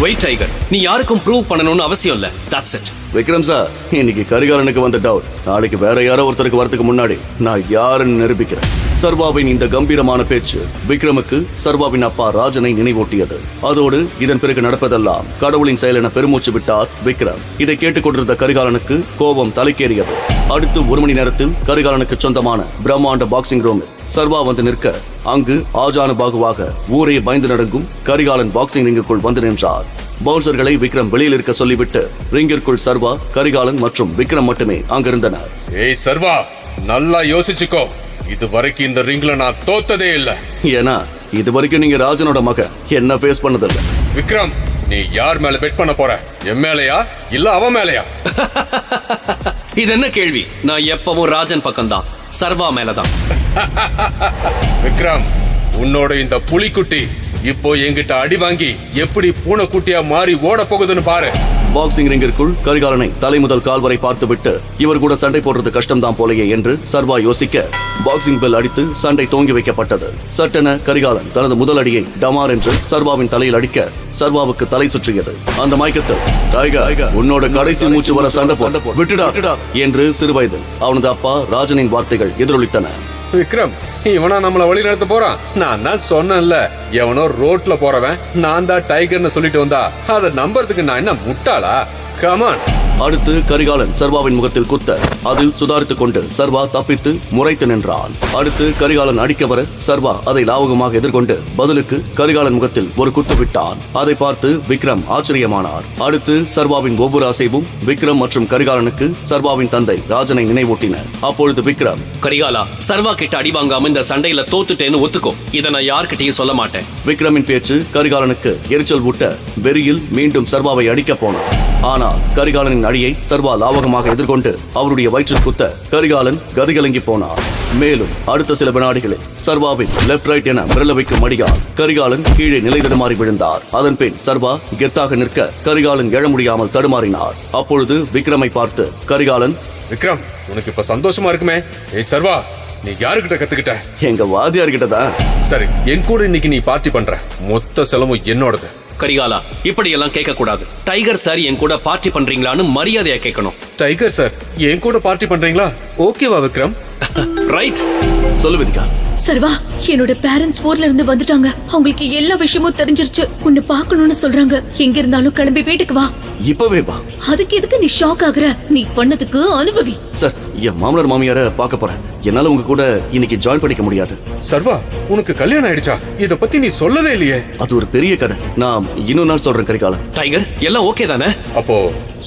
Wait tiger, நீ யாருக்கும் prove பண்ணணும்னு அவசியம் இல்ல. That's it. விக்ரம் சார், இன்னைக்கு கரிகாலனுக்கு வந்த டவுட் நாளைக்கு வேற யாரோ ஒருத்தருக்கு வரதுக்கு முன்னாடி நான் யாருன்னு நிரூபிக்கிறேன். சர்வாவின் இந்த கம்பீரமான பேச்சு விக்ரமுக்கு சர்வாவின் அப்பா ராஜனை நினைவூட்டியது. அதோடு இதன் பிறகு நடப்பதெல்லாம் கடவுளின் செயல் என பெருமூச்சு விட்டார் விக்ரம். இதை கேட்டுக்கொண்டிருந்த கரிகாலனுக்கு கோபம் தலைக்கேறியது. அடுத்து 1 மணி நேரத்தில் கரிகாலனுக்கு சொந்தமான பிரம்மாண்ட பாக்ஸிங் ரூம் சர்வா வந்து நிற்க, அங்கு ஆஜானு பாகுவாக ஊரே பயந்து நடுங்கும் கரிகாலன் பாக்ஸிங் ரிங்குக்குள் வந்து நின்றார். பவுன்சர்களை விக்ரம் வெளியில் இருக்க சொல்லிவிட்டு ரிங்கிற்குள் சர்வா, கரிகாலன் மற்றும் விக்ரம் மட்டுமே அங்கிருந்தனர். ஏய் சர்வா, நல்லா யோசிச்சுக்கோ. இது வரைக்கும் இந்த ரிங்ல நான் தோத்ததே இல்ல. ஏன்னா இது வரைக்கும் நீங்க ராஜனோட மக என்ன ஃபேஸ் பண்ணதில்ல. விக்ரம், நீ யார் மேல பெட் பண்ண போற? என் மேலையா இல்ல அவன் மேலையா? இது என்ன கேள்வி? நான் எப்பவும் ராஜன் பக்கம்தான், சர்வா மேலதான். விக்ரம், உன்னோட இந்த புலிக்குட்டி இப்போ என்கிட்ட அடி வாங்கி எப்படி பூனைக்குட்டியா மாறி ஓட போகுதுன்னு பாரு. பாக்ஸிங் ரிங்கிற்குள் கரிகாலனை தலை முதல் கால் வரை பார்த்துவிட்டு இவர் கூட சண்டை போடுறது கஷ்டம்தான் போலையே என்று சர்வா யோசிக்க, பாக்ஸிங் பெல் அடித்து சண்டை துவங்கி வைக்கப்பட்டது. சட்டென கரிகாலன் தனது முதல் அடியை டமார் என்று சர்வாவின் தலையில் அடிக்க சர்வாவுக்கு தலை சுற்றியது. அந்த மயக்கத்தில் டைகர், உன்னோட கடைசி மூச்சு வர சண்டை விட்டுடா என்று சிறுவயதில் அவனது அப்பா ராஜனின் வார்த்தைகள் எதிரொலித்தன. விக்ரம், இவனா நம்மள வழி நடத்த போறான். நான் தான் சொன்னேன்ல, எவனோ ரோட்ல போறவன் நான் தான் டைகர்னு சொல்லிட்டு வந்தா அதை நம்புறதுக்கு நான் என்ன முட்டாளா? கமான். அடுத்து கரிகாலன் சர்வாவின் முகத்தில் குத்த, அதில் சுதாரித்துக் கொண்டு சர்வா தப்பித்து முறைத்து நின்றான். அடுத்து கரிகாலன் அடிக்க வர சர்வா அதை லாவகமாக எதிர்கொண்டு பதிலுக்கு கரிகாலன் முகத்தில் ஒரு குத்து விட்டான். அதை பார்த்து விக்ரம் ஆச்சரியமானார். அடுத்து சர்வாவின் ஒவ்வொரு அசைவும் விக்ரம் மற்றும் கரிகாலனுக்கு சர்வாவின் தந்தை ராஜனை நினைவூட்டினர். அப்பொழுது விக்ரம், கரிகாலா, சர்வா கிட்ட அடி வாங்காம இந்த சண்டையில தோத்துட்டேன்னு ஒத்துக்கோ. இதை நான் யார்கிட்டயும் சொல்ல மாட்டேன். விக்ரமின் பேச்சு கரிகாலனுக்கு எரிச்சல் ஊட்ட வெறியில் மீண்டும் சர்வாவை அடிக்க போனார். ஆனால் கரிகாலனின் அடியை சர்வா லாவகமாக எதிர்கொண்டு அவருடைய வயிற்றில் குத்த கரிகாலன் கதிகலங்கி போனார். மேலும் அடுத்த சில வினாடிகளில் சர்வாவின் லெப்ட் ரைட் என விரல வைக்கும் அடியால் கரிகாலன் கீழே நிலை தடுமாறி விழுந்தார். அதன் பின் சர்வா கெத்தாக நிற்க கரிகாலன் எழ முடியாமல் தடுமாறினார். அப்பொழுது விக்ரமை பார்த்து கரிகாலன், விக்ரம், உனக்கு இப்ப சந்தோஷமா இருக்குமே? ஏய் சர்வா, நீ யாருக்கிட்ட கத்துக்கிட்ட? எங்க வாதியார்கிட்ட தான். சரி, என் கூட இன்னைக்கு நீ பார்ட்டி பண்ற. மொத்த செலவும் என்னோடது. கரிகாலா, இப்படி எல்லாம் கேட்க கூடாது. டைகர் சார் என் கூட பார்ட்டி பண்றீங்களான்னு மரியாதையா கேட்கணும். டைகர் சார் என் கூட பார்ட்டி பண்றீங்களா? ஓகேவா விக்ரம்? ரைட். சொல்லு விதிகா. சர்வா, என்னோட பேரண்ட்ஸ் ஊர்ல இருந்து வந்துட்டாங்க. அவங்களுக்கு எல்லா விஷயமும் தெரிஞ்சிருச்சு. உன்னை பார்க்கணும்னு சொல்றாங்க. எங்க இருந்தாலும் கிளம்பி வீட்டுக்கு வா. இப்பவே வா. அதுக்கு எதுக்கு நீ ஷாக் ஆகுற? நீ பண்ணதுக்கு அனுபவி. சார், என் மாமனார் மாமியார பார்க்க போறேன். என்னால உங்க கூட இன்னைக்கு ஜாயின் பண்ணிக்க முடியாது. சர்வா, உனக்கு கல்யாணம் ஆயிடுச்சா? இத பத்தி நீ சொல்லவே இல்லையே. அது ஒரு பெரிய கதை. நான் இன்னொரு நாள் சொல்றேன் கரிகாலன். டைகர், எல்லாம் ஓகே தானே? அப்போ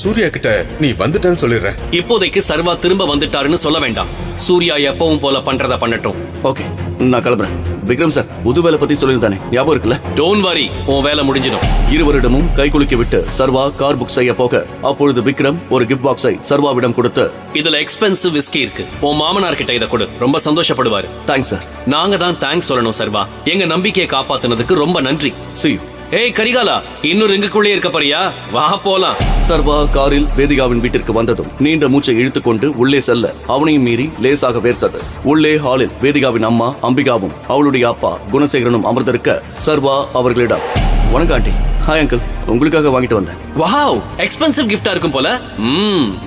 சூர்யா கிட்ட நீ வந்துட்டேன்னு சொல்லிடுறேன். இப்போதைக்கு சர்வா திரும்ப வந்துட்டாருன்னு சொல்ல வேண்டாம். சூர்யா எப்பவும் போல பண்றத பண்ணட்டும். ஓகே, நான் கிளம்புறேன். விக்ரம் சார், புது வேலை பத்தி சொல்லியிருந்தானே, ஞாபகம் இருக்குல்ல? டோன்ட் வரி, உன் வேலை முடிஞ்சிடும். இருவரிடமும் கை குலுக்கி விட்டு சர்வா கார் புக் செய்ய போக, அப்பொழுது விக்ரம் ஒரு கிஃப்ட் பாக்ஸை சர்வாவிடம் கொடுத்து, இதுல எக்ஸ்பென்சிவ் விஸ்கி இருக்கு. உன் மாமனார் கிட்ட இதை கொடு, ரொம்ப சந்தோஷப்படுவாரு. Thanks sir. நாங்க தான் தேங்க்ஸ் சொல்லணும் சர்வா. எங்க நம்பிக்கையை காப்பாத்துனதுக்கு ரொம்ப நன்றி. See you. ஏய் கரிகாலா, இன்னும் ரிங்குக்குள்ளே இருக்க போறியா? வா போலாம். சர்வா காரில் வேதிகாவின் வீட்டிற்கு வந்ததும் நீண்ட மூச்சை இழுத்துக்கொண்டு உள்ளே செல்ல அவனையும் மீறி லேசாக வேர்த்தது. உள்ளே ஹாலில் வேதிகாவின் அம்மா அம்பிகாவும் அவளுடைய அப்பா குணசேகரனும் அமர்ந்திருக்க சர்வா அவர்களிடம், வணக்கம் ஆண்டி. ஹாய் அங்கிள், உங்களுக்காக வாங்கிட்டு வந்தேன். வாவ், எக்ஸ்பென்சிவ் கிஃப்டா இருக்கும் போல.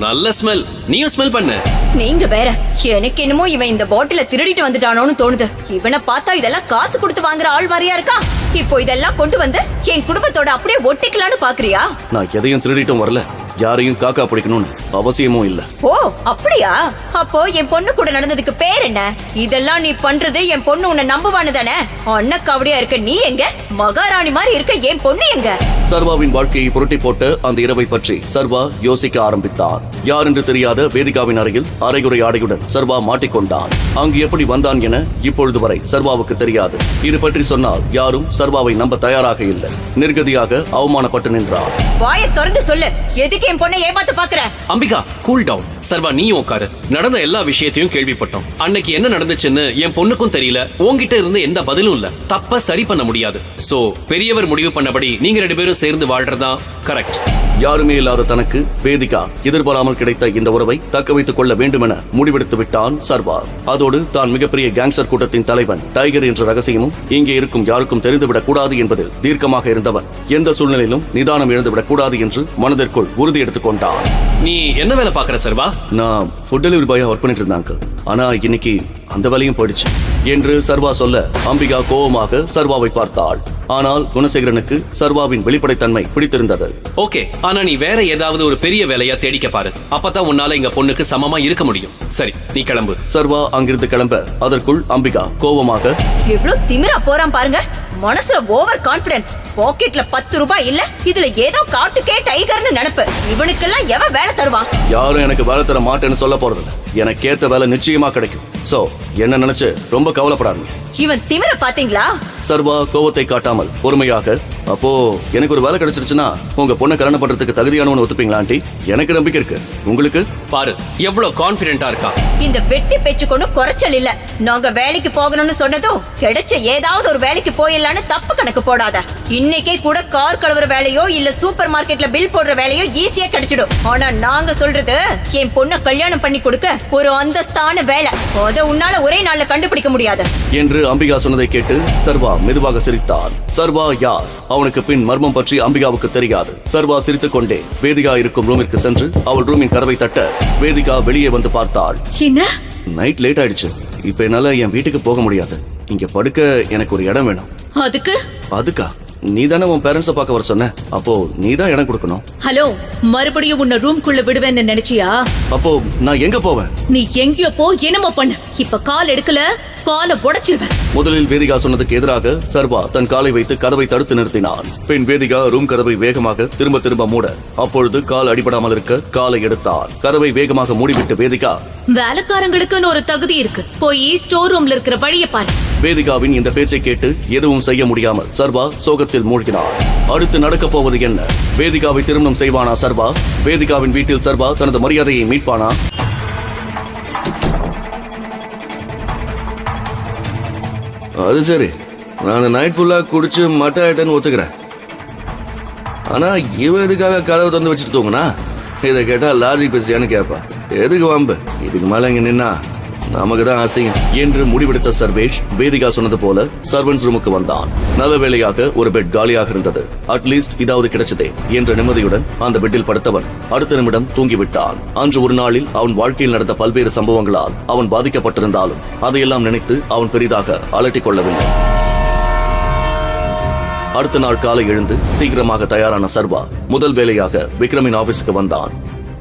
நல்ல ஸ்மெல். நீயும் ஸ்மெல் பண்ணு. நீங்க வேற. எனக்கு என்னமோ இவன் இந்த பாட்டில திருடிட்டு வந்துட்டானோன்னு தோணுது. இவனை பார்த்தா இதெல்லாம் காசு கொடுத்து வாங்குற ஆள் மாதிரியா இருக்கா? இப்போ இதெல்லாம் கொண்டு வந்து என் குடும்பத்தோட அப்படியே ஒட்டிக்கலான்னு பாக்குறியா? நான் எதையும் திருடிட்டும் வரல. யாரையும் காக்கா பிடிக்கணும்னு அவசியமும் இல்ல. ஓ அப்படியா? அப்போ என் பொண்ணு கூட நடந்ததுக்கு பேர் என்ன? இதெல்லாம் நீ பண்றது என் பொண்ணு உன்னை நம்புவானு தானே? அண்ணக்காவடியா இருக்க நீ எங்க? மகாராணி மாதிரி இருக்க என் பொண்ணு எங்க? சர்வாவின் வாழ்க்கையை புரட்டி போட்ட அந்த இரவை பற்றி சர்வா யோசிக்க ஆரம்பித்தான். யார் என்று தெரியாத வேதிகாவின் அறையில் அரைகுறை ஆடையுடன் சர்வா மாட்டிக்கொண்டான். அங்கு எப்படி வந்தான் என இப்பொழுது வரை சர்வாவுக்கு தெரியாது. இது பற்றி சொன்னால் யாரும் சர்வாவை நம்ப தயாராக இல்லை. நிர்கதியாக அவமானப்பட்டு நின்றார். வாயை திறந்து சொல்லு, எதுக்கு என் பொண்ணை ஏமாத்த பாக்குற? Ambika, cool down. சர்வா, நீயும் உட்காரு. நடந்த எல்லா விஷயத்தையும் கேள்விப்பட்டோம். அன்னைக்கு என்ன நடந்துச்சுன்னு என் பொண்ணுக்கும் தெரியல. உன்கிட்ட இருந்து எந்த பதிலும் இல்ல. தப்ப சரி பண்ண முடியாது. சோ பெரியவர் முடிவு பண்ணபடி நீங்க 2 பேரும் சேர்ந்து வாழ்றதா கரெக்ட். யாருமே இல்லாத தனக்கு வேதிகா எதிர்பாராமல் கிடைத்த இந்த உறவை தக்க வைத்துக் கொள்ள வேண்டுமென முடிவெடுத்து விட்டான் சர்வா. அதோடு தான் மிகப்பெரிய கேங்ஸ்டர் கூட்டத்தின் தலைவன் டைகர் என்ற ரகசியமும் இங்கே இருக்கும் யாருக்கும் தெரிந்துவிடக் கூடாது என்பதில் தீர்க்கமாக இருந்தவன் எந்த சூழ்நிலையிலும் நிதானம் இழந்துவிடக் கூடாது என்று மனதிற்குள் உறுதி எடுத்துக் கொண்டான். நீ என்ன வேலை பாக்குற சர்வா? நான் ஃபுட் டெலிவரி பாயா ஒர்க் பண்ணிட்டு இருந்தாங்க. ஆனா இன்னைக்கு அந்த வேலையும் போயிடுச்சு என்று சர்வா சொல்ல அம்பிகா கோபமாக சர்வாவை பார்த்தாள். ஆனால் குணசேகரனுக்கு சர்வாவின் வெளிப்படைத்தன்மை பிடித்திருந்தது. ஓகே, ஆனா நீ வேற ஏதாவது ஒரு பெரிய வேலையா தேடிக்க பாரு. அப்பதான் உன்னால எங்க பொண்ணுக்கு சமமா இருக்க முடியும். சரி, நீ கிளம்பு. சர்வா அங்கிருந்து கிளம்ப அதற்குள் அம்பிகா கோபமாக, எவ்வளவு திமிரா போறான் பாருங்க. மனசுல ஓவர் கான்பிடன்ஸ். பாக்கெட்ல 10 ரூபாய் இல்ல, இதுல ஏதோ காட்டுக்கே டைகர்னு நினைப்பு. இவனுக்கெல்லாம் எவன் வேலை தருவான்? யாரும் எனக்கு வேலை தர மாட்டேன்னு சொல்ல போறதில்ல. எனக்கு ஏத்த வேலை நிச்சயமா கிடைக்கும். சோ என்ன நினைச்சு ரொம்ப கவலைப்படாதீங்க. இவன் திமிர பாத்தீங்களா? சர்வா கோபத்தை காட்டாமல் பொறுமையாக, அப்போ எனக்கு ஒரு வேலை கிடைச்சிருச்சுன்னா உங்க பொண்ணை கல்யாணம் பண்றதுக்கு தகுதியானவன்னு ஒத்துப்பீங்களா ஆண்டி? எனக்கு நம்பிக்கை இருக்கு. உங்களுக்கு? பாரு எவ்வளவு கான்பிடென்ட்டா இருக்கா. இந்த வெட்டி பேச்சு கொண்டு குறைச்சல் இல்ல. நாங்க வேலைக்கு போகணும்னு சொன்னதும் கிடைச்ச ஏதாவது ஒரு வேலைக்கு போயிடலான்னு தப்பு கணக்கு போடாத. இன்னைக்கே கூட கார் கழுவுற வேலையோ இல்ல சூப்பர் மார்க்கெட்ல பில் போடுற வேலையோ ஈஸியா கிடைச்சிடும். ஆனா நாங்க சொல்றது என் பொண்ணை கல்யாணம் பண்ணி கொடுக்க ஒரு அந்தஸ்தான வேலை. அத உன்னால ஒரே நாள்ல கண்டுபிடிக்க முடியாது என்று அம்பிகா சொன்னதை கேட்டு சர்வா மெதுவாக சிரித்தான். சர்வா யார்? அவனுக்கு பின் மர்மம் பற்றி அம்பிகாவுக்கு தெரியாது. சர்வா சிரித்துக் கொண்டே வேதிகா இருக்கும் ரூமிற்கு சென்று அவள் ரூமின் கதவை தட்ட வேதிகா வெளியே வந்து பார்த்தாள். என்ன? நைட் லேட் ஆயிடுச்சு. இப்ப என்னால என் வீட்டுக்கு போக முடியாது. இங்க படுக்க எனக்கு ஒரு இடம் வேணும். அதுக்கா? நீ தானே உன் பேரண்ட்ஸை பார்க்க வர சொன்ன. அப்போ நீ தான் இடம் கொடுக்கணும். ஹலோ, மறுபடியும் உன்னை ரூம்குள்ள விடுவேன்னு நினைச்சியா? அப்போ நான் எங்க போவேன்? நீ எங்கேயோ போ, என்னமோ பண்ணு. இப்ப கால் எடுக்கல, காலை உடைச்சிருவேன். முதலில் வேதிகா சொன்னதுக்கு எதிராக சர்வா தன் காலை வைத்து கதவை தடுத்து நிறுத்தினான். பின் வேதிகா ரூம் கதவை வேகமாக திரும்ப மூட, அப்பொழுது கால் அடிபடாமல் இருக்க காலை எடுத்தார். கதவை வேகமாக மூடிவிட்டு வேதிகா, வேலைக்காரங்களுக்குன்னு ஒரு தகுதி இருக்கு, போய் ஸ்டோர் ரூம்ல இருக்கிற வழியை பாரு. வேதிகாவின் இந்த பேச்சை கேட்டு எதுவும் செய்ய முடியாமல் சர்வா சோகத்தில் மூழ்கினார். அடுத்து நடக்கப் போவது என்ன? வேதிகாவை திருமணம் செய்வானா சர்வா? வேதிகாவின் வீட்டில் சர்வா தனது மரியாதையை மீட்பானா? அது சரி, நான் நைட் ஃபுல்லா குடிச்சு மட்ட ஆயிட்டேன்னு ஒத்துக்கிறேன். ஆனா இவ எதுக்காக கதவை திறந்து வச்சுட்டு தூங்குனா? இதை கேட்டா லாஜிக் பேசியான்னு கேட்பா. எதுக்கு வாம்பு? இதுக்கு மேல இங்க நின்னா நமக்கு தான் அசிங்கம் என்று முடிவெடுத்த சர்வேஷ் வேதிகா சொன்னது போல சர்வன்ஸ் ரூமுக்கு வந்தான். நல்ல வேளையாக ஒரு பெட் காலியாக இருந்தது. அட்லீஸ்ட் இதாவது கிடைச்சதே என்ற நிம்மதியுடன் அந்த பெட்டில் படுத்தவன் அடுத்த நிமிடம் தூங்கிவிட்டான். அன்று ஒரு நாளில் அவன் வாழ்க்கையில் நடந்த பல்வேறு சம்பவங்களால் அவன் பாதிக்கப்பட்டிருந்தாலும் அதையெல்லாம் நினைத்து அவன் பெரிதாக அலட்டிக் கொள்ளவில்லை. அடுத்த நாள் காலை எழுந்து சீக்கிரமாக தயாரான சர்வா முதல் வேலையாக விக்ரமின் ஆபீஸுக்கு வந்தான்.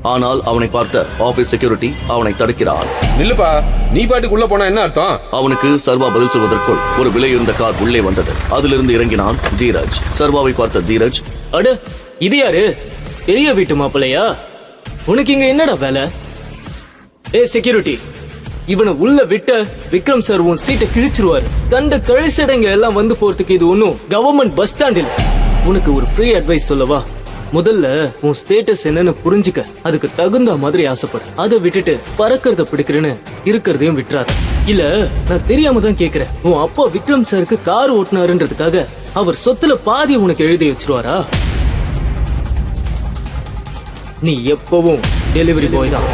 ஆனால் அவனை பார்த்த ஆபீஸ் செக்யூரிட்டி அவனை தடுக்கிறான். நில்லுப்பா, நீ பாட்டுக்குள்ள போனா என்ன அர்த்தம்? அவனுக்கு சர்வா பதில் சொல்வதற்குள் ஒரு விலையுறந்த கார் உள்ளே வந்தது. அதிலிருந்து இறங்கினான் தீரஜ். சர்வாவை பார்த்த தீரஜ், அட இது யாரு? பெரிய வீட்டு மாப்பிள்ளையா? உனக்கு இங்க என்னடா வேலை? ஏ செக்யூரிட்டி, இவனை உள்ள விட்ட விக்ரம் சார் உன் சீட்டை கிழிச்சிருவாரு. கண்ட கழிசடைங்க எல்லாம் வந்து போறதுக்கு இது ஒன்னும் கவர்மெண்ட் பஸ் ஸ்டாண்ட் இல்ல. உனக்கு ஒரு ஃப்ரீ அட்வைஸ் சொல்லவா? முதல்ல உன் ஸ்டேட்டஸ் என்னன்னு புரிஞ்சுக்க, அதுக்கு தகுந்த மாதிரி ஆசைப்படு. அதை விட்டுட்டு பறக்கிறத பிடிக்கிறேன்னு இருக்கிறதையும் விட்டுறாத. இல்ல நான் தெரியாம தான் கேக்குறேன், உன் அப்பா விக்ரம் சாருக்கு கார் ஓட்டுனாருன்றதுக்காக அவர் சொத்துல பாதி உனக்கு எழுதி வச்சிருவாரா? நீ எப்பவும் டெலிவரி பாய் தான்.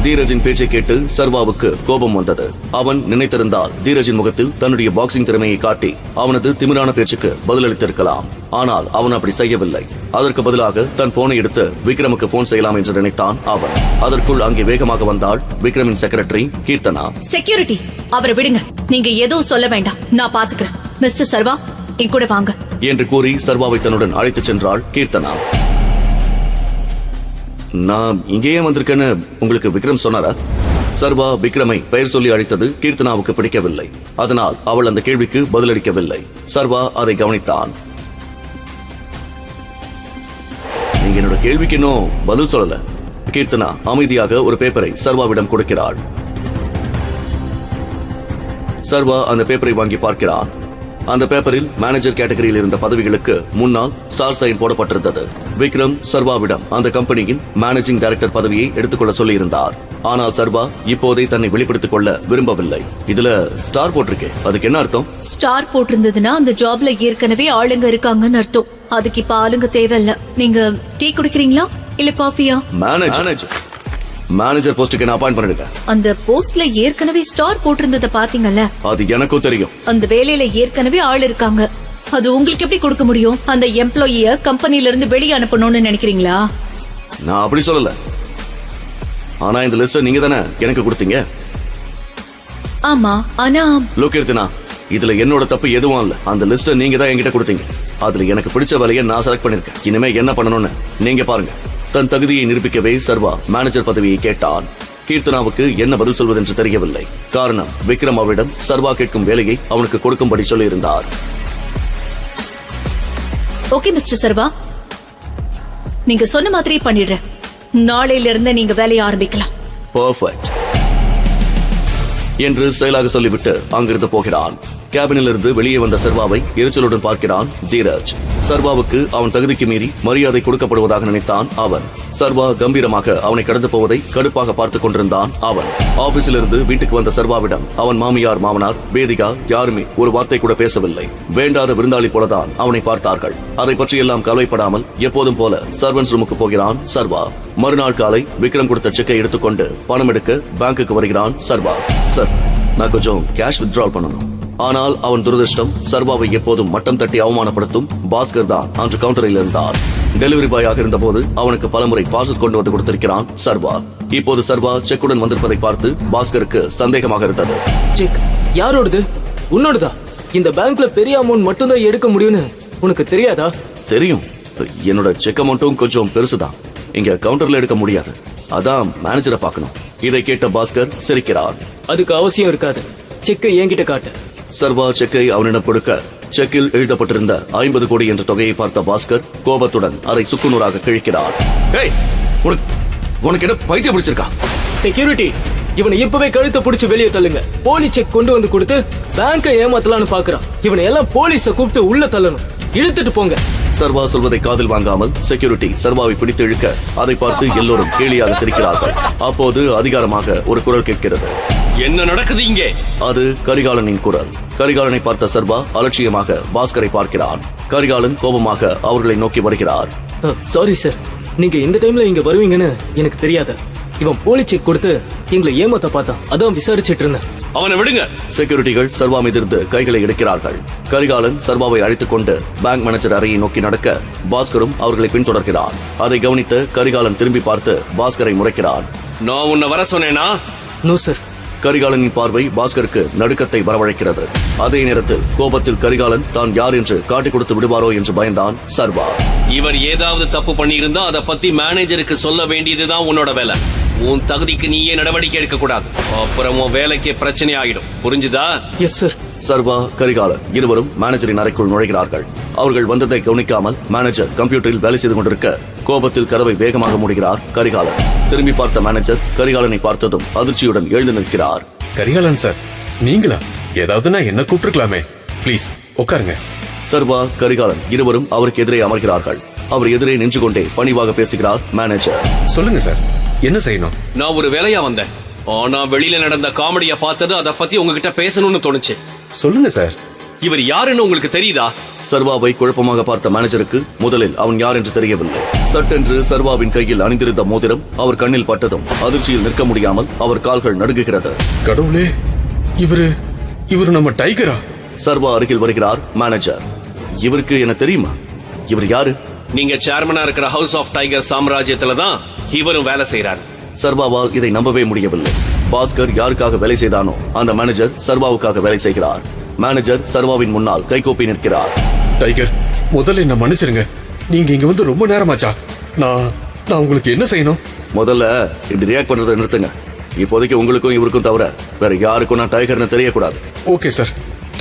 தீரஜின் பேச்சை கேட்டு சர்வாவுக்கு கோபம் வந்தது. அவன் நினைத்திருந்தால் தீரஜின் முகத்தில் தன்னுடைய பாக்ஸிங் திறமையை காட்டி அவனது திமிரான பேச்சுக்கு பதிலளித்திருக்கலாம். ஆனால் அவன் அப்படி செய்யவில்லை. அதற்கு பதிலாக தன் போனை எடுத்து விக்ரமுக்கு போன் செய்யலாம் என்று நினைத்தான் அவன். அதற்குள் அங்கே வேகமாக வந்தாள் விக்ரமின் செக்ரட்டரி கீர்த்தனா. செக்யூரிட்டி, அவரை விடுங்க. நீங்க எதுவும் சொல்ல வேண்டாம், நான் பாத்துக்கிறேன். மிஸ்டர் சர்வா, என் கூட வாங்க என்று கூறி சர்வாவை தன்னுடன் அழைத்துச் சென்றாள் கீர்த்தனா. நான் இங்கேயே வந்திருக்கேன்னு உங்களுக்கு விக்ரம் சொன்னாரா? சர்வா விக்ரமை பெயர் சொல்லி அழைத்தது கீர்த்தனாவுக்கு பிடிக்கவில்லை. அதனால் அவள் அந்த கேள்விக்கு பதிலளிக்கவில்லை. சர்வா அதை கவனித்தான். நீங்க என்னோட கேள்விக்கு இன்னும் பதில் சொல்லல. கீர்த்தனா அமைதியாக ஒரு பேப்பரை சர்வாவிடம் கொடுக்கிறாள். சர்வா அந்த பேப்பரை வாங்கி பார்க்கிறான். அந்த பேப்பரில் மேனேஜர் கேட்டகரியில் இருந்த பதவிகளுக்கு முன்னால் ஸ்டார் சைன் போடப்பட்டிருந்தது. விக்ரம் சர்வாவிடம் அந்த கம்பெனியின் மேனேஜிங் டைரக்டர் பதவியை எடுத்துக்கொள்ள சொல்லியிருந்தார். ஆனால் சர்வா இப்போதே தன்னை வெளிப்படுத்திக் கொள்ள விரும்பவில்லை. இதுல ஸ்டார் போட்டிருக்கே, அதுக்கு என்ன அர்த்தம்? ஸ்டார் போட்டிருந்ததுன்னா அந்த ஜாப்ல ஏற்கனவே ஆளுங்க இருக்காங்கன்னு அர்த்தம். அதுக்கு இப்ப ஆளுங்க தேவையில்ல. நீங்க டீ குடிக்கிறீங்களா இல்ல காஃபியா? மேனேஜர் போஸ்டுக்கு என்ன அப்பாயிண்ட் பண்ணிடுங்க. அந்த போஸ்ட்ல ஏற்கனவே ஸ்டார் போட்டிருந்தத பாத்தீங்கல்ல? அது எனக்கும் தெரியும். அந்த வேலையில ஏற்கனவே ஆள் இருக்காங்க. அது உங்களுக்கு எப்படி கொடுக்க முடியும்? அந்த எம்ப்ளாயிய கம்பெனில இருந்து வெளியே அனுப்பணும்னு நினைக்கிறீங்களா? நான் அப்படி சொல்லல. ஆனா இந்த லிஸ்ட் நீங்க தானே எனக்கு கொடுத்தீங்க. ஆமா, ஆனா லோகீர்த்தனா, இதுல என்னோட தப்பு எதுவும் இல்ல. அந்த லிஸ்ட நீங்க தான் என்கிட்ட கொடுத்தீங்க. அதுல எனக்கு பிடிச்ச வேலையை நான் செலக்ட் பண்ணிருக்கேன். இனிமே என்ன பண்ணணும்னு நீங்க பாருங்க. தன் தகுதியை நிரூபிக்கவே சர்வா மேனேஜர் பதவியை கேட்டான். கீர்த்தனாவுக்கு என்ன பதில் சொல்வதென்று தெரியவில்லை. காரணம், விக்ரம் அவரிடம் சர்வா கேட்கும் வேலையை அவனுக்கு கொடுக்கும்படி சொல்லியிருந்தார். ஓகே மிஸ்டர் சர்வா, நீங்க சொன்ன மாதிரியே பண்ணிடுறேன். நாளையில இருந்து நீங்க வேலையை ஆரம்பிக்கலாம். பெர்ஃபெக்ட் என்று செயலாக சொல்லிவிட்டு அங்கிருந்து போகிறான். கேபினில் இருந்து வெளியே வந்த சர்வாவை எரிச்சலுடன் பார்க்கிறான் தீரஜ். சர்வாவுக்கு அவன் தகுதிக்கு மீறி மரியாதை கொடுக்கப்படுவதாக நினைத்தான் அவன். சர்வா கம்பீரமாக அவனை கடந்து போவதை கடுப்பாக பார்த்துக் கொண்டிருந்தான் அவன். ஆபீஸில் இருந்து வீட்டுக்கு வந்த சர்வாவிடம் அவன் மாமியார், மாமனார், வேதிகா யாருமே ஒரு வார்த்தை கூட பேசவில்லை. வேண்டாத விருந்தாளி போலதான் அவனை பார்த்தார்கள். அதை பற்றி எல்லாம் கவலைப்படாமல் எப்போதும் போல சர்வன்ஸ் ரூமுக்கு போகிறான் சர்வா. மறுநாள் காலை விக்ரம் கொடுத்த செக்கை எடுத்துக்கொண்டு பணம் எடுக்க பேங்குக்கு வருகிறான் சர்வா. சார், நான் கொஞ்சம் கேஷ் வித்ட்ரால் பண்ணணும். ஆனால் அவன் துரதிருஷ்டம், சர்வாவை எப்போதும் மட்டம் தட்டி அவமானப்படுத்தும் பாஸ்கர் தான் அன்று கவுண்டரில் இருந்தான். டெலிவரி பாயாக இருந்தபோது அவனுக்கு பலமுறை பார்சல் கொண்டு வந்து கொடுத்திருக்கிறான் சர்வா. இப்போது சர்வா செக்குடன் வந்திருப்பதை பார்த்து பாஸ்கருக்கு சந்தேகமாக இருந்தது. செக் யாரோடது? உன்னோடதா? இந்த பேங்க்ல பெரிய அமௌண்ட் மட்டும் தான் எடுக்க முடியும்னு உனக்கு தெரியாதா? தெரியும். என்னோட செக் அமௌண்ட்டும் கொஞ்சம் பெருசுதான். இங்க கவுண்டர்ல எடுக்க முடியாது. அதான் மேனேஜரை பார்க்கணும். இதை கேட்ட பாஸ்கர் சிரிக்கிறான். அதுக்கு அவசியம் இருக்காது. செக்கை என்கிட்ட காட்டு. சர்வா செக்கை அவனிடம் கொடுக்க, செக்கில் எழுதப்பட்டிருந்த 50 கோடி என்ற தொகையை பார்த்த பாஸ்கர் கோபத்துடன் அதை சுக்குநூறாக கிழிக்கிறான். உனக்கு என்ன பைத்தியம் பிடிச்சிருக்கா? செக்யூரிட்டி, இவனை இப்பவே கழுத்தை பிடிச்சு வெளியே தள்ளுங்க. போலி செக் கொண்டு வந்து கொடுத்து பேங்கை ஏமாத்தலான்னு பாக்குறான். இவனை எல்லாம் போலீஸ கூப்பிட்டு உள்ள தள்ளணும். இழுத்துட்டு போங்க. சர்வா சொல்வதை காதில் வாங்காமல் செக்யூரிட்டி சர்வாவை பிடித்து இழுக்க, அதை பார்த்து எல்லோரும் கேலியாக சிரிக்கிறார்கள். அப்போது அதிகாரமாக ஒரு குரல் கேட்கிறது. என்ன நடக்குது இங்கே? அது கரிகாலனின் குரல். கரிகாலனை பார்த்த சர்வா அலட்சியமாக பாஸ்கரை பார்க்கிறான். கரிகாலன் கோபமாக அவர்களை நோக்கி வருகிறார். சாரி சார், நீங்க இந்த டைம்ல இங்க வருவீங்கன்னு எனக்கு தெரியாத. இவன் போலி செக் கொடுத்து எங்களை ஏமாத்த பார்த்தான். அதான் விசாரிச்சிட்டு இருந்தேன். அவனை விடுங்க. செக்யூரிட்டிகள் சர்வா மீதிருந்து கைகளை எடுக்கிறார்கள். கரிகாலன் சர்வாவை அழைத்துக் கொண்டு பேங்க் மேனேஜர் அறையை நோக்கி நடக்க, பாஸ்கரும் அவர்களை பின்தொடர்கிறார். அதை கவனித்த கரிகாலன் திரும்பி பார்த்து பாஸ்கரை முறைக்கிறான். நான் உன்னை வர சொன்னேனா? No sir. கரிகாலனின் பார்வை பாஸ்கருக்கு நடுக்கத்தை வரவழைக்கிறது. அதே நேரத்தில் கோபத்தில் கரிகாலன் தான் யார் என்று காட்டிக் கொடுத்து விடுவாரோ என்று பயந்தான் சர்வா. இவர் ஏதாவது தப்பு பண்ணியிருந்தா அதை பத்தி மேனேஜருக்கு சொல்ல வேண்டியதுதான் உன்னோட வேலை. உன் தகுதிக்கு நீயே நடவடிக்கை எடுக்க கூடாது. அப்புறம் உன் வேலைக்கு பிரச்சனை ஆகிடும். புரிஞ்சுதா? Yes sir. சர்வா, கரிகாலன் இருவரும் மேனேஜரின் அறைக்குள் நுழைகிறார்கள். அவர்கள் வந்ததை கவனிக்காமல் மேனேஜர் கம்ப்யூட்டரில் வேலை செய்து கொண்டிருக்க, கோபத்தில் கதவை வேகமாக மூடுகிறார் கரிகாலன். திரும்பி பார்த்த மேனேஜர் கரிகாலனை பார்த்ததும் அதிர்ச்சியுடன் எழுந்து நிற்கிறார். கரிகாலன் சார், நீங்களா? ஏதாவது நான் என்ன கூப்பிட்டுருக்கலாமே. ப்ளீஸ் உட்காருங்க. சர்வா, கரிகாலன் இருவரும் அவருக்கு எதிரே அமர்கிறார்கள். அவர் எதிரே நின்று கொண்டே பணிவாக பேசுகிறார் மேனேஜர். சொல்லுங்க சார், என்ன செய்யணும்? நான் ஒரு வேலையா வந்தேன். ஆனா வெளியில நடந்த காமெடியை பார்த்தது அதை பத்தி உங்ககிட்ட பேசணும்னு தோணுச்சு. சொல்லுங்க சார். இவர் யாருன்னு உங்களுக்கு தெரியுதா? சர்வாவை குழப்பமாக பார்த்த மேனேஜருக்கு முதலில் அவன் யார் என்று தெரியவில்லை. சட்டென்று சர்வாவின் கையில் அணிந்திருந்த மோதிரம் அவர் கண்ணில் பட்டதும் அதிர்ச்சியில் நிற்க முடியாமல் அவர் கால்கள் நடுங்குகிறது. கடவுளே, இவரு நம்ம டைகரா? சர்வா அருகில் வருகிறார் மேனேஜர். இவருக்கு என்ன தெரியுமா? இவர் யாரு? நீங்க சேர்மனா இருக்கிற ஹவுஸ் ஆஃப் டைகர் சாம்ராஜ்யத்துல தான் இவரும் வேலை செய்யறாரு. சர்வாவால் இதை நம்பவே முடியவில்லை. பாஸ்கர் யாருக்காக வேலை செய்தானோ அந்த மேனேஜர் சர்வாவுக்காக வேலை செய்கிறார். மேனேஜர் சர்வாவின் முன்னால் கைகோப்பி நிற்கிறார். டைகர், முதல்ல என்ன மன்னிச்சிருங்க. நீங்க இங்க வந்து ரொம்ப நேரமாச்சா? நான் உங்களுக்கு என்ன செய்யணும்? முதல்ல இப்படி ரியாக்ட் பண்றதை நிறுத்துங்க. இப்போதைக்கு உங்களுக்கும் இவருக்கும் தவிர வேற யாருக்கும் நான் டைகர்னு தெரியக்கூடாது. Okay sir.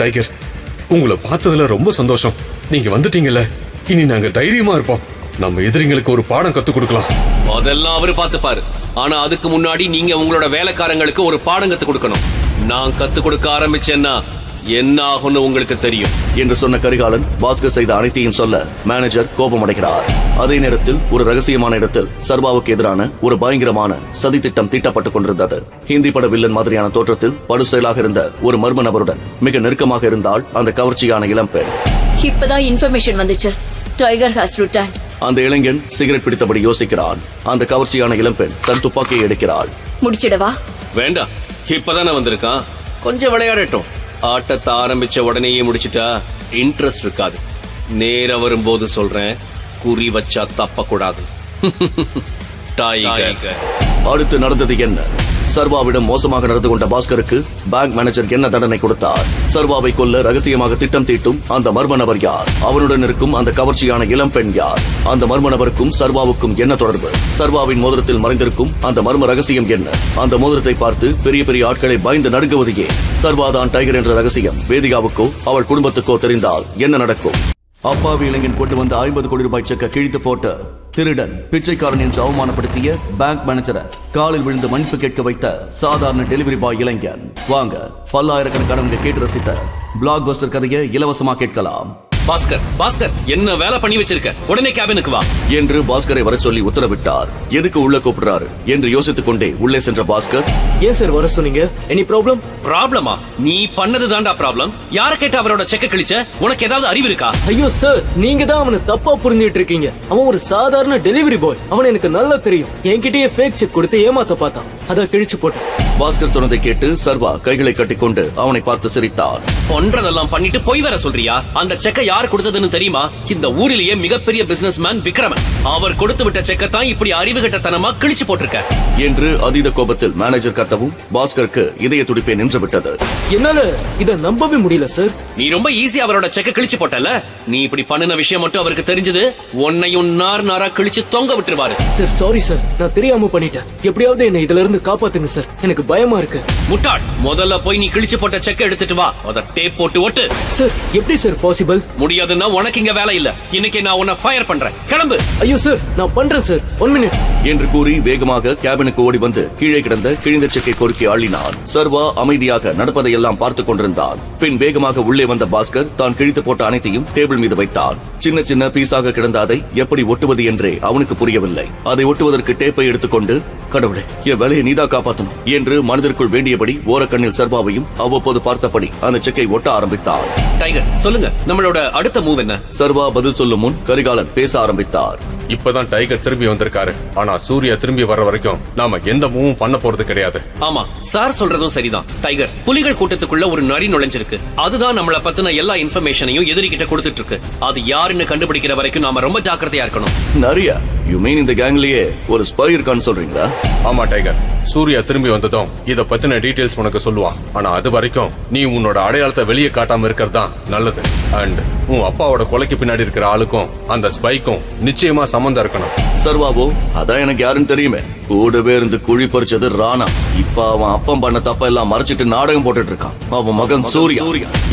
டைகர், உங்களை பார்த்ததுல ரொம்ப சந்தோஷம். நீங்க வந்துட்டீங்கல்ல, இனி நாங்க தைரியமா இருப்போம். நம்ம எதிரிங்களுக்கு ஒரு பாடம் கத்து கொடுக்கலாம். அதெல்லாம் அவரு பார்த்துப்பாரு. ஆனா அதுக்கு முன்னாடி நீங்க உங்களோட வேலைக்காரங்களுக்கு ஒரு பாடம் கத்து கொடுக்கணும். நான் கத்து கொடுக்க ஆரம்பிச்சேன்னா என்ன ஆகும்னு உங்களுக்கு தெரியும் என்று சொன்ன கரிகாலன் பாஸ்கர் செய்த அனைத்தையும் சொல்ல மேனேஜர் கோபமடைகிறார். அதே நேரத்தில் ஒரு ரகசியமான இடத்தில் சர்வாவுக்கு எதிரான ஒரு பயங்கரமான சதி திட்டம் தீட்டப்பட்டுக் கொண்டிருந்தது. ஹிந்தி பட வில்லன் மாதிரியான தோற்றத்தில் படுஸ்டைலாக இருந்த ஒரு மர்ம நபருடன் மிக நெருக்கமாக இருந்தால் அந்த கவர்ச்சியான இளம்பெண். இப்பதான் இன்ஃபர்மேஷன் வந்துச்சு. Tiger has return. அந்த இளைஞன் சிகரெட் பிடித்தபடி யோசிக்கிறான். அந்த கவர்ச்சியான இளம்பெண் தன் துப்பாக்கியை எடுக்கிறாள். முடிச்சிடவா? வேண்டாம், இப்பதானே வந்திருக்கான், கொஞ்சம் விளையாடட்டும். ஆட்டத்தை ஆரம்பிச்ச உடனேயே முடிச்சிட்டா இன்ட்ரெஸ்ட் இருக்காது. நேர வரும்போது சொல்றேன், குறி வச்சா தப்பக்கூடாது. டைகர். அடுத்து நடந்தது என்ன? சர்வாவிடம் மோசமாக நடந்து கொண்ட பாஸ்கருக்கு பேங்க் மேனேஜர் என்ன தண்டனை கொடுத்தார்? சர்வாவை கொல்ல ரகசியமாக திட்டம் தீட்டும் அந்த மர்ம நபர் யார்? அவனுடன் இருக்கும் அந்த கவர்ச்சியான இளம் பெண் யார்? அந்த மர்ம நபருக்கும் சர்வாவுக்கும் என்ன தொடர்பு? சர்வாவின் மோதிரத்தில் மறைந்திருக்கும் அந்த மர்ம ரகசியம் என்ன? அந்த மோதிரத்தை பார்த்து பெரிய பெரிய ஆட்களை பயந்து நடுங்குவதையே. சர்வாதான் டைகர் என்ற ரகசியம் வேதிகாவுக்கோ அவள் குடும்பத்துக்கோ தெரிந்தால் என்ன நடக்கும்? அப்பாவி இளைஞன் கொண்டு வந்த 50 கோடி ரூபாய் செக்க கிழித்து போட்ட திருடன், பிச்சைக்காரன் என்று அவமானப்படுத்திய பேங்க் மேனேஜரை காலில் விழுந்து மன்னிப்பு கேட்க வைத்த சாதாரண டெலிவரி பாய் இளைஞன். வாங்க, பல்லாயிரக்கணக்கானவங்க கேட்டு ரசித்த பிளாக் பஸ்டர் கதையை இலவசமா கேட்கலாம். பாஸ்கர், பாஸ்கர், என்ன வேலை பண்ணி வச்சிருக்க? உடனே கேபினுக்கு வா என்று பாஸ்கரை வர சொல்லி உத்தரவிட்டார். எதுக்கு உள்ள கூப்பிடுறாரு என்று யோசித்துக் கொண்டே உள்ளே சென்ற பாஸ்கர், ஏன் சார் வர சொன்னீங்க? Any problem? ப்ராப்ளமா? நீ பண்ணது தாண்டா ப்ராப்ளம். யார கேட்டு அவரோட செக்க கிழிச்ச? உனக்கு ஏதாவது அறிவு இருக்கா? ஐயோ சார், நீங்க தான் அவனை தப்பா புரிஞ்சுட்டு இருக்கீங்க. அவன் ஒரு சாதாரண டெலிவரி பாய். அவன் எனக்கு நல்லா தெரியும். என்கிட்டயே ஃபேக் செக் கொடுத்து ஏமாத்த பார்த்தான். அதான் கிழிச்சு போட்டேன். பாஸ்கர் சொன்னதை கேட்டு சர்வா கைகளை கட்டிக்கொண்டு அவனை பார்த்து சிரித்தான். ஒன்றதெல்லாம் பண்ணிட்டு போய் வர சொல்றியா? அந்த செக்க யார் கொடுத்ததுன்னு தெரியுமா? இந்த ஊரிலேயே மிகப்பெரிய பிசினஸ்மேன் விக்ரமன். அவர் கொடுத்து விட்ட செக்க தான் இப்படி அறிவுகட்டத்தனமா கிழிச்சு போட்டிருக்க என்று அதீத கோபத்தில் மேனேஜர் கத்தவும் பாஸ்கருக்கு இதய துடிப்பே நின்று விட்டது. என்னால இத நம்பவே முடியல சார். நீ ரொம்ப ஈஸியா அவரோட செக்க கிழிச்சு போட்டல. நீ இப்படி பண்ணின விஷயம் மட்டும் அவருக்கு தெரிஞ்சது, உன்னையும் நார் நாரா கிழிச்சு தொங்க விட்டுருவாரு. சார் சாரி சார், நான் தெரியாம பண்ணிட்டேன். எப்படியாவது என்ன இதுல இருந்து காப்பாத்துங்க சார், எனக்கு பயமா இருக்கு. முட்டாள், முதல்ல போய் நீ கிழிச்சு போட்ட செக்க எடுத்துட்டு வா. அத டேப் போட்டு ஒட்டு. சார் எப்படி சார் பாசிபிள்? முடியாதுன்னா உனக்கு இங்க வேலை இல்ல. இன்னைக்கு நான் உன்னை ஃபயர் பண்றேன். கிளம்பு. ஐயோ சார், நான் பண்றேன் சார், 1 மினிட் என்று கூறி வேகமாக கேபினுக்கு ஓடி வந்து கீழே கிடந்த கிழிந்த செக்கை பொறுக்கி அள்ளினான். சர்வா அமைதியாக நடப்பதையெல்லாம் பார்த்துக் கொண்டிருந்தான். பின் வேகமாக உள்ளே வந்த பாஸ்கர் தான் கிழித்து போட்ட அனைத்தையும் டேபிள் மீது வைத்தான். சின்ன சின்ன பீஸாக கிடந்த அதை எப்படி ஒட்டுவது என்றே அவனுக்கு புரியவில்லை. அதை ஒட்டுவதற்கு டேப்பை எடுத்துக்கொண்டு, கடவுளே, என் வேலையை நீதா காப்பாற்றணும் என்று மனதிற்குள் வேண்டியபடி ஓரக்கண்ணில் சர்வாவையும் அவ்வப்போது பார்த்தபடி அந்த செக்கை ஒட்ட ஆரம்பித்தான். டைகர், சொல்லுங்க, நம்மளோட அடுத்த மூவ் என்ன? சர்வா பதில் சொல்லும் முன் கரிகாலன் பேச ஆரம்பித்தார். இப்பதான் டைகர் திரும்பி வந்திருக்காரு. ஆனா சூர்யா திரும்பி வர்ற வரைக்கும் நாம எந்த மூவும் பண்ண போறது கிடையாது. ஆமா, சார் சொல்றதும் சரிதான். டைகர், புலிகள் கூட்டத்துக்குள்ள ஒரு நரி நுழைஞ்சிருக்கு. அதுதான் நம்மள பத்தின எல்லா இன்ஃபர்மேஷனையும் எதிரிகிட்ட கொடுத்துட்டு இருக்கு. அது யாருன்னு கண்டுபிடிக்கிற வரைக்கும் நாம ரொம்ப ஜாக்கிரதையா இருக்கணும். நரியா? யூ மீன் இந்த கேங்லயே ஒரு ஸ்பை இருக்கான்னு சொல்றீங்களா? ஆமா டைகர், சூர்யா திரும்பி வந்ததும் இத பத்தின டீடைல்ஸ் உனக்கு சொல்லுவான். ஆனா அது வரைக்கும் நீ உன்னோட அடையாளத்தை வெளியே காட்டாம இருக்கிறது தான் நல்லது. அண்ட் உன் அப்பாவோட கொலைக்கு பின்னாடி இருக்கிற ஆளுக்கும் அந்த ஸ்பைக்கும் நிச்சயமா சம்பந்தம் இருக்கணும். சர்வாவோ, அதான் எனக்கு யாருன்னு தெரியுமே. கூடவே இருந்து குழி பறிச்சது ராணா. இப்ப அவன் அப்பம் பண்ண தப்ப எல்லாம் மறைச்சிட்டு நாடகம் போட்டுட்டு இருக்கான். அவன் மகன் சூர்யா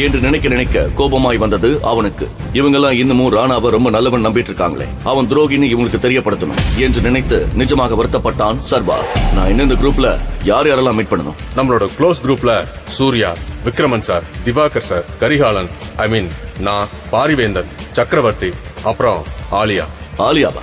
என்று நினைக்க நினைக்க கோபமாய் வந்தது அவனுக்கு. இவங்கெல்லாம் இன்னமும் ராணாவை ரொம்ப நல்லவன் நம்பிட்டு இருக்காங்களே, அவன் துரோகின்னு இவங்களுக்கு தெரியப்படுத்தணும் என்று நினைத்து நிஜமாக வருத்தப்பட்டான் சர்வா. நான் இன்னும் இந்த குரூப்ல யார் யாரெல்லாம் மீட் பண்ணணும்? நம்மளோட க்ளோஸ் குரூப்ல சூர்யா, விக்ரமன் சார், திவாகர் சார், கரிகாலன், ஐ மீன் நான், பாரிவேந்தன், சக்கரவர்த்தி, அப்புறம் ஆலியா. ஆலியாவா?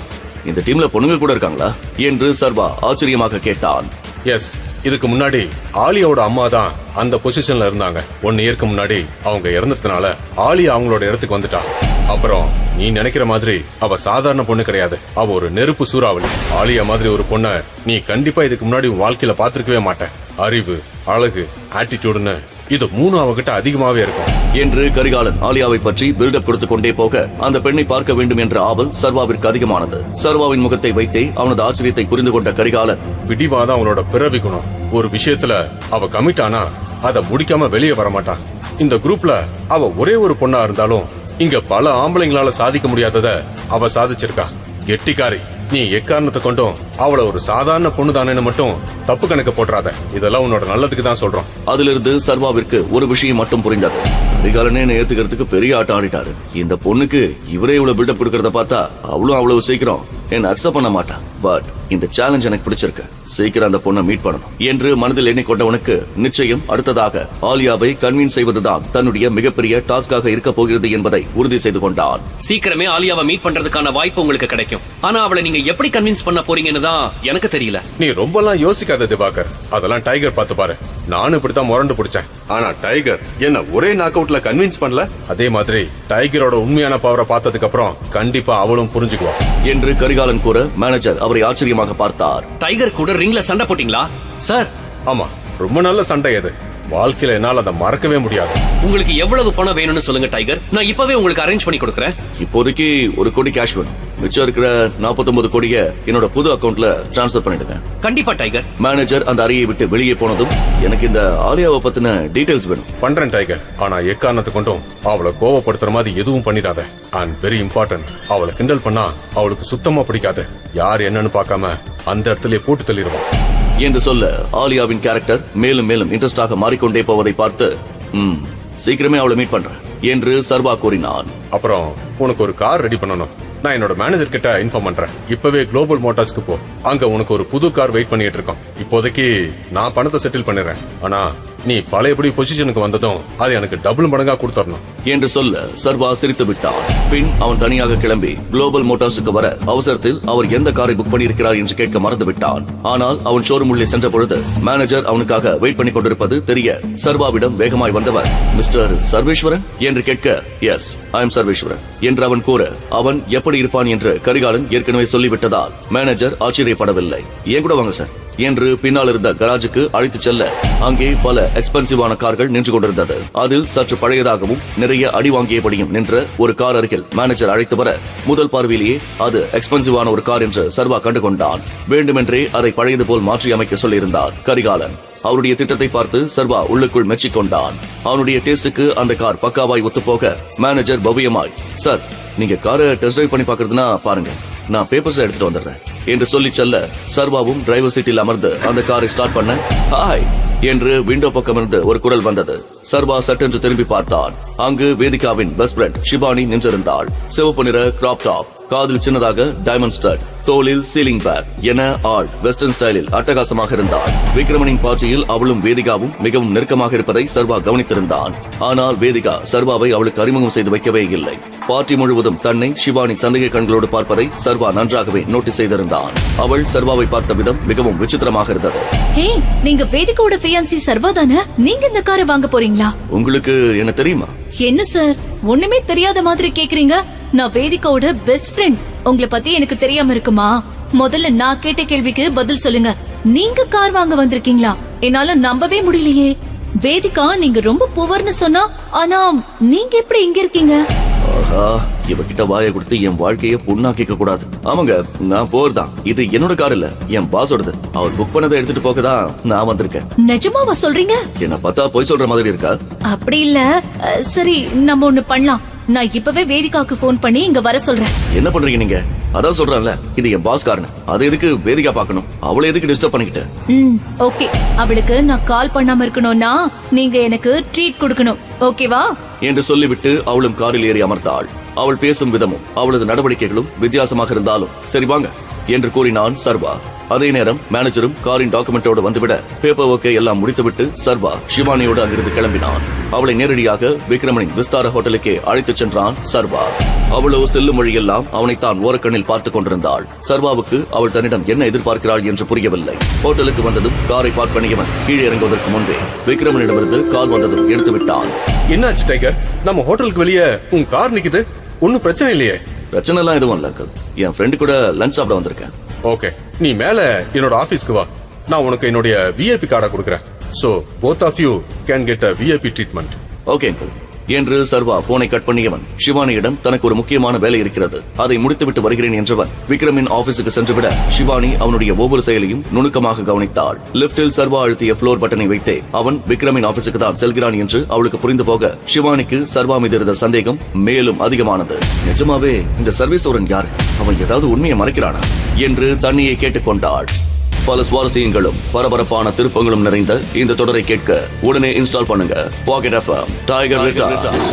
இந்த டீம்ல பொண்ணுங்க கூட இருக்காங்களா என்று சர்வா ஆச்சரியமாக கேட்டான். எஸ், இதுக்கு முன்னாடி ஆலியாவோட அம்மா தான் அந்த பொசிஷன்ல இருந்தாங்க. 1 இயருக்கு முன்னாடி அவங்க இறந்ததுனால ஆலியா அவங்களோட இடத்துக்கு வந்துட்டான். அப்புறம் நீ நினைக்கிற மாதிரி அவ சாதாரண பொண்ணு கிடையாது. அவ ஒரு நெருப்பு சூறாவளி. ஆலியா மாதிரி ஒரு பொண்ண நீ கண்டிப்பா இதுக்கு முன்னாடி உன் வாழ்க்கையில பாத்திருக்கவே மாட்டேன். அறிவு, அழகு, ஆட்டிடியூடுன்னு இது 3 அவகிட்ட அதிகமாவே இருக்கும் என்று கரிகாலன் ஆலியாவை பற்றி பில்டப் கொடுத்து கொண்டே போக அந்த பெண்ணை பார்க்க வேண்டும் என்ற ஆவல் சர்வாவிற்கு அதிகமானது. சர்வாவின் முகத்தை வைத்தே அவனது ஆச்சரியத்தை புரிந்து கொண்ட கரிகாலன், பிடிவாதான் அவளோட பிறவி குணம். ஒரு விஷயத்துல அவ கமிட் ஆனா அதை முடிக்காம வெளியே வரமாட்டான். இந்த குரூப்ல அவ ஒரே ஒரு பொண்ணா இருந்தாலும் இங்க பல ஆம்பளைங்களால சாதிக்க முடியாதத அவ சாதிச்சிருக்கா. கெட்டிக்காரி. நீ எக்காரணத்தை கொண்டும் அவளை ஒரு சாதாரண பொண்ணு தானேன்னு மட்டும் தப்பு கணக்கு போட்டுறாத. இதெல்லாம் உன்னோட நல்லதுக்கு தான் சொல்றோம். அதிலிருந்து சர்வாவிற்கு ஒரு விஷயம் மட்டும் புரிந்தது. கரிகாலனே ஏத்துக்கிறதுக்கு பெரிய ஆட்டம் ஆடிட்டாரு. இந்த பொண்ணுக்கு இவரே இவ்வளவு பில்டப் கொடுக்கறத பார்த்தா அவளும் அவ்வளவு சீக்கிரம் என்ன அக்செப்ட் பண்ண மாட்டா. பட் இந்த சேலஞ்ச் எனக்கு பிடிச்சிருக்கு. சீக்கிரம் அந்த பொண்ணை மீட் பண்ணணும் என்று மனதில் எண்ணிக்கொண்டவனுக்கு நிச்சயம் அடுத்ததாக ஆலியாவை கன்வின்ஸ் செய்வதுதான் தன்னுடைய மிகப்பெரிய டாஸ்காக இருக்க போகிறது என்பதை உறுதி செய்து கொண்டான். சீக்கிரமே ஆலியாவை மீட் பண்றதுக்கான வாய்ப்பு உங்களுக்கு கிடைக்கும். ஆனா அவளை நீங்க எப்படி கன்வின்ஸ் பண்ண போறீங்கன்னு தான் எனக்கு தெரியல. நீ ரொம்பலாம் யோசிக்காத திவாகர், அதெல்லாம் டைகர் பார்த்து பாரு. நானும் இப்படித்தான் முரண்டு பிடிச்சேன். ஆனா டைகர் என்ன ஒரே நாக் அவுட்ல கன்வின்ஸ் பண்ணல. அதே மாதிரி டைகரோட உண்மையான பவரை பார்த்ததுக்கு அப்புறம் கண்டிப்பா அவளும் புரிஞ்சுக்குவா என்று கரிகாலன் கூற மேனேஜர் அவரை ஆச்சரியமாக பார்த்தார். டைகர் கூட ரிங்ல சண்டை போட்டீங்களா சார்? ஆமா, ரொம்ப நல்ல சண்டை அது. வாழ்க்கையில என்னால அதை மறக்கவே முடியாது. உங்களுக்கு எவ்வளவு பணம் வேணும்னு சொல்லுங்க டைகர், நான் இப்பவே உங்களுக்கு அரேஞ்ச் பண்ணி கொடுக்கறேன். இப்போதைக்கு 1 கோடி கேஷ் வேணும். மிச்சம் இருக்கிற 49 கோடியை என்னோட புது அக்கவுண்ட்ல டிரான்ஸ்ஃபர் பண்ணிடுங்க. கண்டிப்பா டைகர். மேனேஜர் அந்த அறையை விட்டு வெளியே போனதும் எனக்கு இந்த ஆலியாவை பத்தின டீடைல்ஸ் வேணும். பண்றேன் டைகர், ஆனா எக்காரணத்தை கொண்டும் அவளை கோவப்படுத்துற மாதிரி எதுவும் பண்ணிடாத. அண்ட் வெரி இம்பார்ட்டன்ட், அவளை கிண்டல் பண்ணா அவளுக்கு சுத்தமா பிடிக்காது. யார் என்னன்னு பார்க்காம அந்த இடத்துல போட்டு தள்ளிடுவான் என்று சொல்ல ஆலியாவின் கேரக்டர் மேலும் மேலும் இன்ட்ரெஸ்டாக மாறிக்கொண்டே போவதை பார்த்து சீக்கிரமே அவளை மீட் பண்றேன் என்று சர்வா கூறினான். அப்புறம் உனக்கு ஒரு கார் ரெடி பண்ணணும். நான் என்னோட மேனேஜர் கிட்ட இன்ஃபார்ம் பண்றேன். இப்பவே குளோபல் மோட்டார்ஸ்க்கு போ. அங்க உனக்கு ஒரு புது கார் வெயிட் பண்ணிட்டு இருக்கோம். இப்போதைக்கு நான் பணத்தை செட்டில் பண்ணிடுறேன். ஆனா நீ பழையபடி பொசிஷனுக்கு வந்ததும் அது எனக்கு டபுள் மடங்கா கொடுத்தரணும் என்று சொல்ல சர்வா சிரித்து விட்டான். பின் அவன் தனியாக கிளம்பி குளோபல் மோட்டார்ஸுக்கு வர அவசரத்தில் அவர் எந்த காரை புக் பண்ணியிருக்கிறார் என்று கேட்க மறந்து விட்டான். ஆனால் அவன் ஷோரூம் உள்ளே சென்ற பொழுது மேனேஜர் அவனுக்காக வெயிட் பண்ணி கொண்டிருப்பது தெரிய சர்வாவிடம் வேகமாய் வந்தவர், மிஸ்டர் சர்வேஸ்வரன் என்று கேட்க, எஸ் ஐ எம் சர்வேஸ்வரன் என்று அவன் கூற, அவன் எப்படி இருப்பான் என்று கரிகாலன் ஏற்கனவே சொல்லிவிட்டதால் மேனேஜர் ஆச்சரியப்படவில்லை. ஏன் கூட வாங்க சார் என்று பின்னால் இருந்த கராஜுக்கு அழைத்து செல்ல அங்கே பல எக்ஸ்பென்சிவான கார்கள் நின்று கொண்டிருந்தது. அதில் சற்று பழையதாகவும் நிறைய அடி வாங்கியபடியும் நின்ற ஒரு கார் அருகில் மேனேஜர் அழைத்து வர முதல் பார்வையிலேயே அது எக்ஸ்பென்சிவான ஒரு கார் என்று சர்வா கண்டுகொண்டான். வேண்டுமென்றே அதை பழையது போல் மாற்றி அமைக்க சொல்லியிருந்தார் கரிகாலன். அவருடைய திட்டத்தை பார்த்து சர்வா உள்ளுக்குள் மெச்சிக்கொண்டான். அவனுடைய டேஸ்டுக்கு அந்த கார் பக்காவாய் ஒத்துப்போக மேனேஜர் பவ்யமாய், சார் நீங்க காரை டெஸ்ட் டிரைவ் பண்ணி பாக்குறதுனா பாருங்க, நான் பேப்பர்ஸ் எடுத்துட்டு வந்துடுறேன் என்று சொல்லி செல்ல சர்வாவும் டிரைவர் சீட்டில் அமர்ந்து அந்த காரை ஸ்டார்ட் பண்ண, ஹாய் என்று விண்டோ பக்கம் இருந்து ஒரு குரல் வந்தது. சர்வா சட்டென்று திரும்பி பார்த்தான். அங்கு வேதிகாவின் பெஸ்ட் ஃப்ரெண்ட் ஷிபானி நின்றிருந்தாள். சிவப்பு நிற கிராப் டாப், காதில் சின்னதாக டைமண்ட் ஸ்டட், தோளில் சீலிங் பேக் என ஆள் வெஸ்டர்ன் ஸ்டைலில் அட்டகாசமாக இருந்தாள். விக்ரமனின் பார்ட்டியில் அவளும் வேதிகாவும் மிகவும் நெருக்கமாக இருப்பதை சர்வா கவனித்திருந்தான். ஆனால் வேதிகா சர்வாவை அவளுக்கு அறிமுகம் செய்து வைக்கவே இல்லை. பார்ட்டி முழுவதும் தன்னை ஷிவானி சந்தேக கண்களோடு பார்ப்பதை சர்வா நன்றாகவே நோட்டீஸ் செய்திருந்தான். அவள் சர்வாவை பார்த்த விதம் மிகவும் விசித்திரமாக இருந்தது. ஹே, நீங்க வேதிகாவோட ஃபியான்சி சர்வா தானே? நீங்க இந்த காரை வாங்க போறீங்களா? உங்களுக்கு என்ன தெரியுமா? என்ன சார் ஒண்ணுமே தெரியாத மாதிரி கேக்குறீங்க? நான் வேதிகாவோட பெஸ்ட் ஃப்ரெண்ட். உங்களை பத்தி எனக்கு தெரியாம இருக்குமா? முதல்ல நான் கேட்ட கேள்விக்கு பதில் சொல்லுங்க. நீங்க கார் வாங்க வந்திருக்கீங்களா? என்னால நம்பவே முடியலையே. வேதிகா நீங்க ரொம்ப புவர்னு சொன்னா, ஆனா நீங்க எப்படி இங்க இருக்கீங்க? ஆஹா, இவகிட்ட வாயை கொடுத்து என் வாழ்க்கைய புண்ணாக்கிக்க கூடாது. ஆமாங்க, நான் போறதான். இது என்னோட கார் இல்ல, என் பாஸோடது. அவர் புக் பண்ணதை எடுத்துட்டு போகதான் நான் வந்திருக்கேன். நிஜமாவா சொல்றீங்க? என்ன பார்த்தா போய் சொல்ற மாதிரி இருக்கா? அப்படி இல்ல. சரி, நம்ம ஒண்ணு பண்ணலாம். நான் இப்பவே வேதிகாக்கு போன் பண்ணி இங்க வர சொல்றேன். என்ன பண்றீங்க நீங்க? அதான் சொல்றேன்ல, இது என் பாஸ் காரணம். அது எதுக்கு வேதிகா பார்க்கணும்? அவளை எதுக்கு டிஸ்டர்ப் பண்ணிக்கிட்டு? ஓகே, அவளுக்கு நான் கால் பண்ணாம இருக்கணும்னா நீங்க எனக்கு ட்ரீட் கொடுக்கணும், ஓகேவா? என்று சொல்லிவிட்டு அவளும் காரில் ஏறி அமர்ந்தாள். அவள் பேசும் விதமும் அவளது நடவடிக்கைகளும் வித்தியாசமாக இருந்தாலும் சரி வாங்க என்று கூறினான் சர்வா. அதே நேரம் மேனேஜரும் காரின் டாக்குமெண்டோடு வந்துவிட பேப்பர் ஒர்க்கை எல்லாம் முடித்துவிட்டு சர்வா ஷிவானியோடு அங்கிருந்து கிளம்பினான். அவளை நேரடியாக விக்ரமனின் விஸ்தார ஹோட்டலுக்கே அழைத்துச் சென்றான் சர்வா. அவளோ செல்லும் வழியெல்லாம் அவனைத்தான் ஓரக்கண்ணில் பார்த்துக் கொண்டிருந்தாள். சர்வாவுக்கு அவள் தன்னிடம் என்ன எதிர்பார்க்கிறாள் என்று புரியவில்லை. ஹோட்டலுக்கு வந்ததும் காரை பார்க் பண்ணியவன் கீழே இறங்குவதற்கு முன்பே விக்ரமனிடமிருந்து கால் வந்ததும் எடுத்து விட்டான். என்னாச்சு டைகர்? நம்ம ஹோட்டலுக்கு வெளியே உன் கார் நிக்குது. ஒன்னும் பிரச்சனை இல்லையே? பிரச்சனை எல்லாம் எதுவும் இல்ல அங்கிள். என் ஃப்ரெண்டு கூட லஞ்ச் சாப்பிட வந்திருக்கேன். ஓகே, நீ மேல என்னோட ஆபீஸ்க்கு வா. நான் உனக்கு என்னுடைய விஐபி கார்டை கொடுக்குறேன். So both of you can get a VIP treatment. Okay uncle என்று சர்வா போனை கட் பண்ணியவன் ஷிவானியிடம் தனக்கு ஒரு முக்கியமான வேலை இருக்கிறது, அதை முடித்துவிட்டு வருகிறேன் என்றவன் விக்ரமின் ஆபீஸுக்கு சென்றுவிட ஷிவானி அவனுடைய ஒவ்வொரு செயலையும் நுணுக்கமாக கவனித்தாள். லிப்டில் சர்வா அழுத்திய ஃப்ளோர் பட்டனை வைத்தே அவன் விக்ரமின் ஆபீஸுக்கு தான் செல்கிறான் என்று அவளுக்கு புரிந்து போக ஷிவானிக்கு சர்வா மீது இருந்த சந்தேகம் மேலும் அதிகமானது. நிஜமாவே இந்த சர்வேஸ்வரன் யாரு? அவன் ஏதாவது உண்மையை மறைக்கிறானா என்று தன்னையை கேட்டுக்கொண்டாள். பல சுவாரஸ்யங்களும் பரபரப்பான திருப்பங்களும் நிறைந்த இந்த தொடரை கேட்க உடனே இன்ஸ்டால் பண்ணுங்க பாக்கெட் FM டைகர் ரிட்டர்ன்ஸ்.